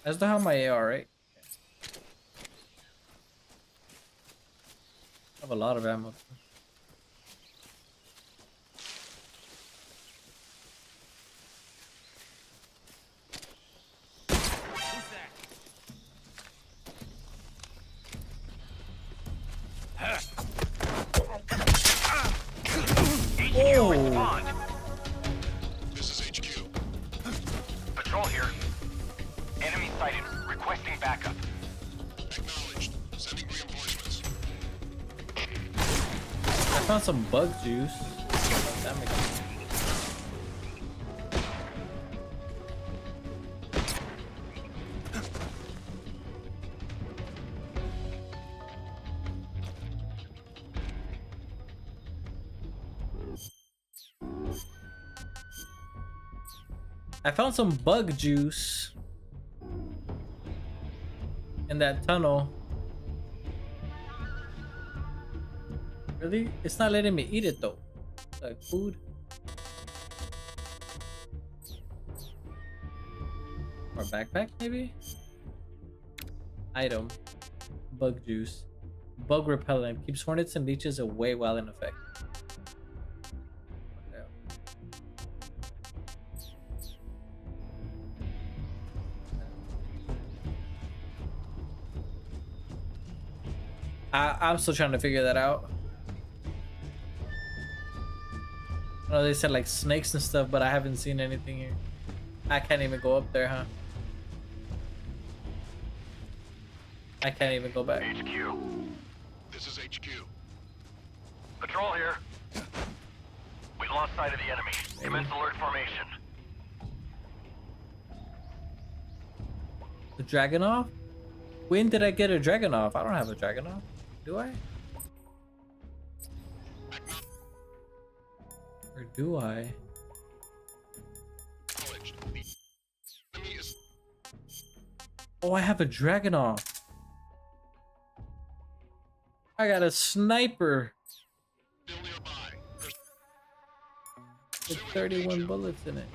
I still have my AR, right? I have a lot of ammo. Oh! This is HQ. Patrol here. Enemy sighted. Requesting backup. Acknowledged. Sending reinforcements. I found some bug juice. That makes sense. I found some bug juice in that tunnel. Really? It's not letting me eat it though. Like food. Or backpack maybe? Item. Bug juice. Bug repellent. Keeps hornets and leeches away while in effect. Okay. I'm still trying to figure that out. I know they said like snakes and stuff, but I haven't seen anything here. I can't even go up there, huh? I can't even go back. HQ. This is HQ. Patrol here. We lost sight of the enemy. Commence alert formation. The Dragonov? When did I get a Dragonov? I don't have a Dragonov. Do I? Or do I? Acknowledged. The enemy is Oh, I have a Dragonov. I got a sniper still nearby. with 31 bullets in it.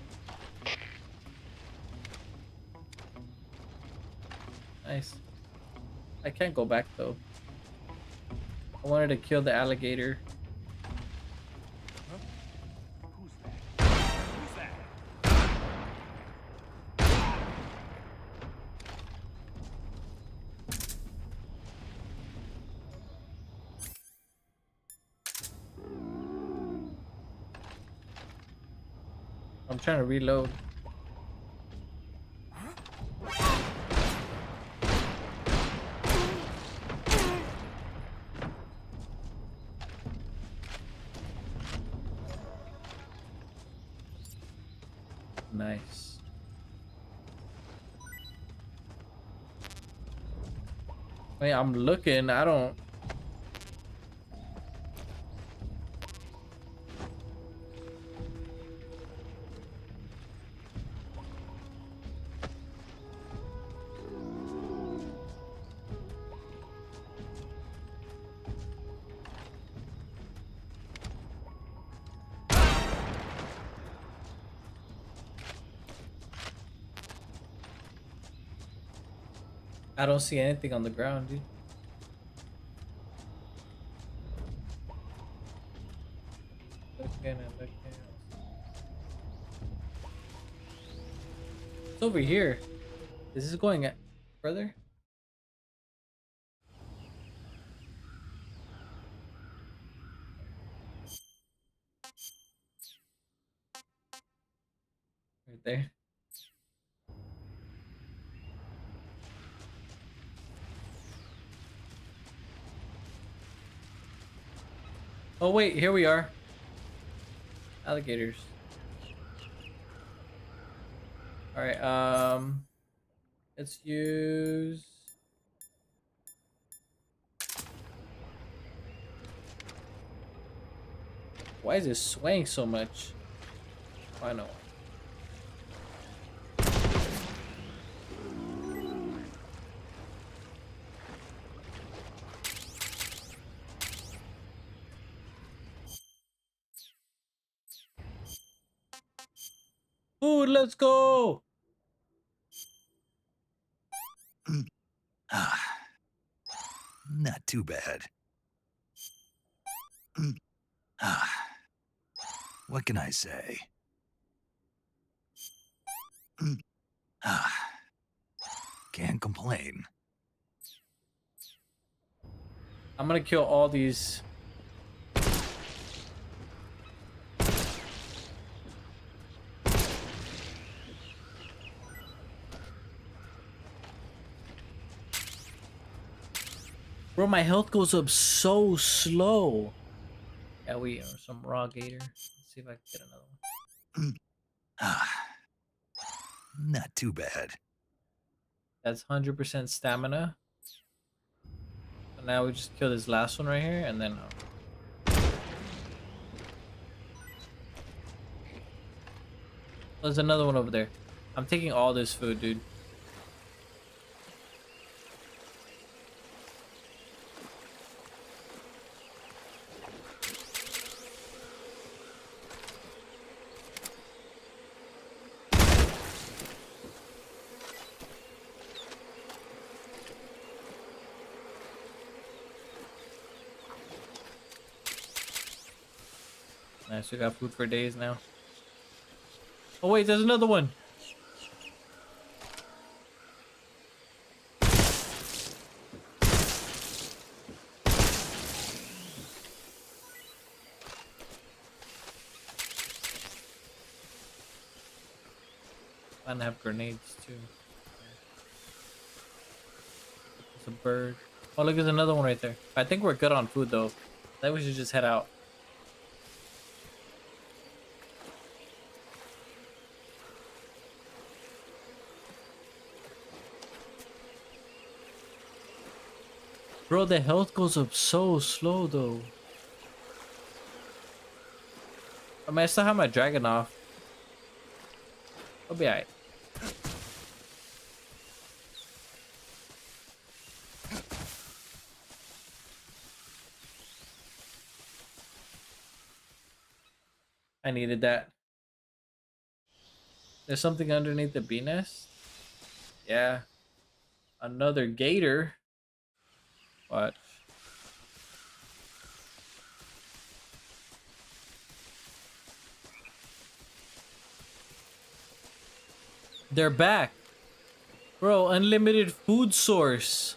Nice. I can't go back though. I wanted to kill the alligator. Who's that? Who's that? I'm trying to reload. Nice. Wait, I'm looking. I don't. I don't see anything on the ground, dude. It's over here. Is this going further? Right there. Oh wait, here we are. Alligators. Alright, let's use... Why is it swaying so much? Oh, I know. Food, let's go! Ah, not too bad. Ah, what can I say? Ah, can't complain. I'm gonna kill all these. Bro, my health goes up so slow. Yeah, we are some raw gator. Let's see if I can get another one. Ah, not too bad. That's 100% stamina. So now we just kill this last one right here, and then... There's another one over there. I'm taking all this food, dude. Nice, we got food for days now. Oh wait, there's another one. I have grenades too. It's a bird. Oh look, there's another one right there. I think we're good on food though. I think we should just head out. Bro, the health goes up so slow though. I mean, I still have my dragon off. I'll be alright. I needed that. There's something underneath the bee nest? Yeah. Another gator. Watch. They're back. Bro, unlimited food source.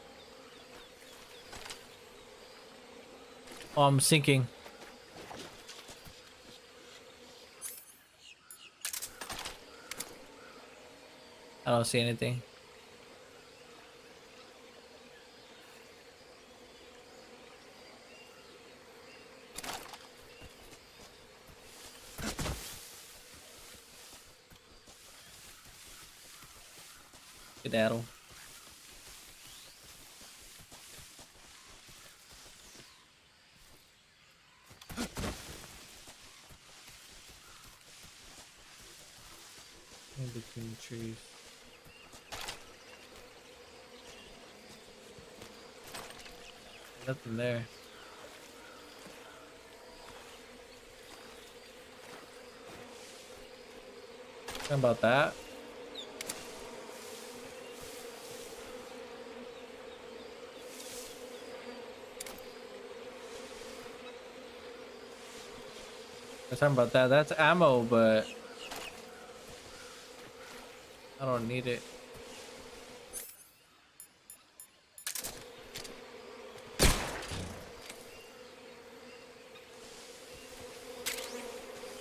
Oh, I'm sinking. I don't see anything. Skedaddle. In between the trees. Nothing there. How about that? We're talking about that. That's ammo, but I don't need it.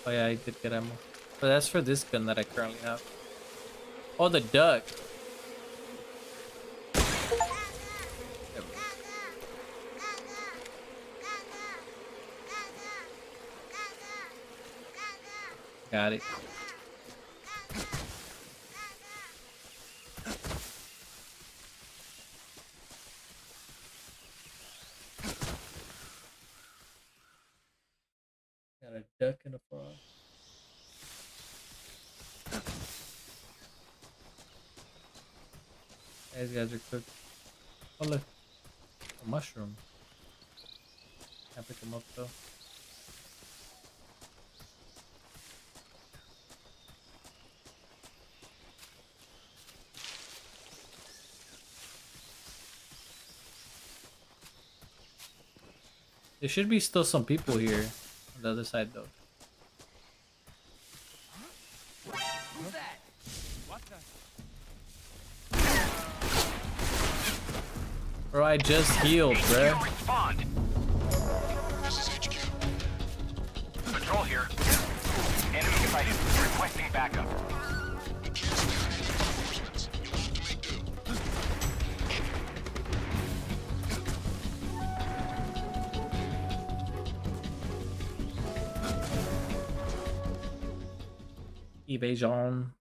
Oh yeah, I did get ammo. But that's for this gun that I currently have. Oh, the duck. There we go. Got it. Got a duck and a frog. These guys are cooked. Oh look, a mushroom. Can't pick them up though. There should be still some people here on the other side though. Who's that? What the? Bro, I just healed, bro. Respond. This is HQ. Patrol here. Enemy sighted. Requesting backup. We can't spare any reinforcements. You'll have to make do. Evasion.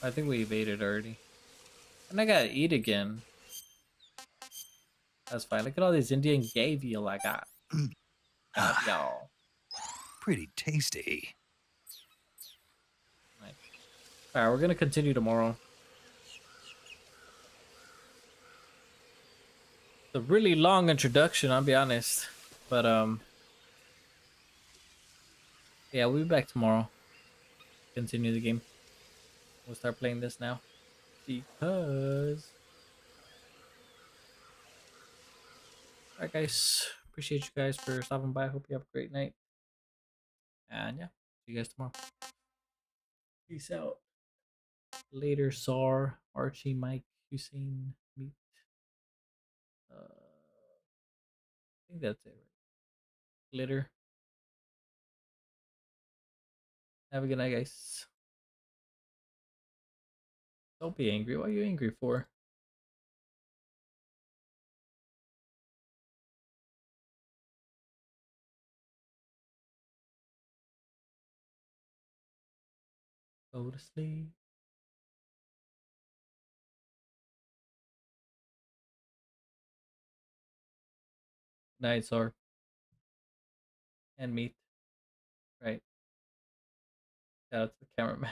I think we evaded already. And I gotta eat again. That's fine. Look at all these Indian gay veal I got. Y'all. Pretty tasty. Nice. Alright, we're gonna continue tomorrow. It's a really long introduction, I'll be honest. But yeah, we'll be back tomorrow. Continue the game. We'll start playing this now. Because alright guys. Appreciate you guys for stopping by. Hope you have a great night. And yeah, see you guys tomorrow. Peace out. Later, Sar, Archie, Mike, Hussein, Meet. I think that's it. Glitter. Have a good night, guys. Don't be angry. What are you angry for? Go to sleep. Night, Sar. And Meet. Right. Shout out to the cameraman.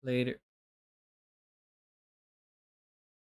Later.